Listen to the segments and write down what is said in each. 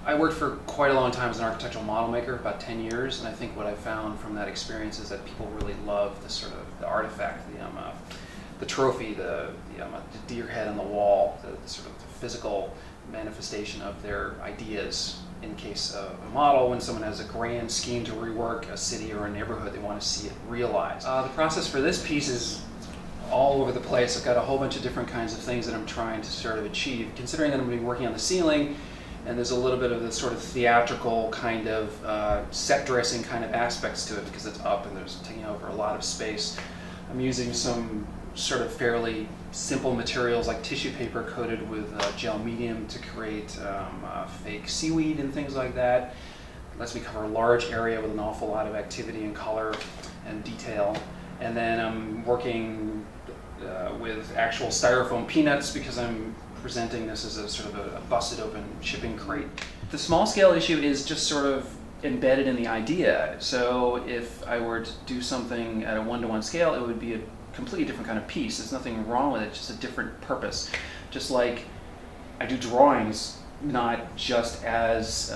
I worked for quite a long time as an architectural model maker, about 10 years, and I think what I found from that experience is that people really love the sort of the artifact, the trophy, the deer head on the wall, the sort of the physical manifestation of their ideas. In case of a model, when someone has a grand scheme to rework a city or a neighborhood, they want to see it realized. The process for this piece is all over the place. I've got a whole bunch of different kinds of things that I'm trying to sort of achieve. Considering that I'm going to be working on the ceiling, and there's a little bit of the sort of theatrical kind of set dressing kind of aspects to it because it's up and there's taking over a lot of space. I'm using some sort of fairly simple materials like tissue paper coated with gel medium to create fake seaweed and things like that. It lets me cover a large area with an awful lot of activity and color and detail. And then I'm working with actual styrofoam peanuts because I'm presenting this as a sort of a busted open shipping crate. The small scale issue is just sort of embedded in the idea. So if I were to do something at a one-to-one scale, it would be a completely different kind of piece. There's nothing wrong with it, just a different purpose. Just like I do drawings not just as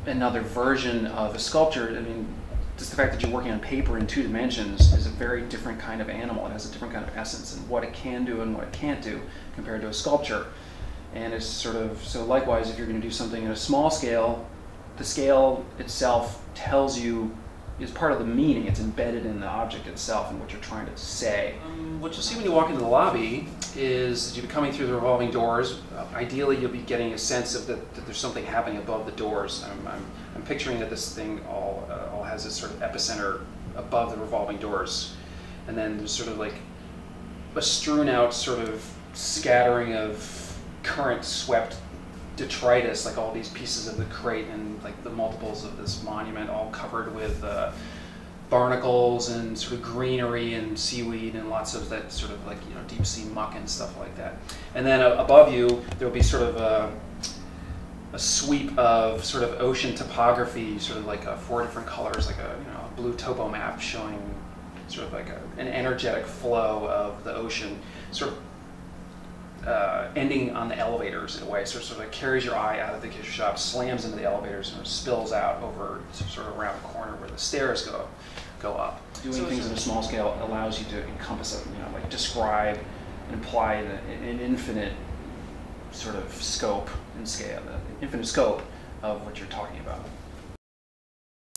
another version of a sculpture. I mean, just the fact that you're working on paper in 2 dimensions is a very different kind of animal. It has a different kind of essence and what it can do and what it can't do compared to a sculpture. And it's sort of, so likewise, if you're going to do something at a small scale, the scale itself tells you, is part of the meaning. It's embedded in the object itself and what you're trying to say. What you'll see when you walk into the lobby is that you'll be coming through the revolving doors. Ideally, you'll be getting a sense of that there's something happening above the doors. I'm picturing that this thing all has this sort of epicenter above the revolving doors. And then there's sort of like a strewn out sort of scattering of current swept detritus, like all these pieces of the crate and like the multiples of this monument all covered with barnacles and sort of greenery and seaweed and lots of that sort of like, you know, deep sea muck and stuff like that. And then above you there will be sort of a sweep of sort of ocean topography, sort of like 4 different colors, like a, you know, a blue topo map showing sort of like an energetic flow of the ocean, sort of ending on the elevators in a way, so it sort of like carries your eye out of the gift shop, slams into the elevators, and spills out over sort of around the corner where the stairs go up. Doing things at a small scale allows you to encompass it, you know, like describe and imply an infinite sort of scope and scale, the infinite scope of what you're talking about.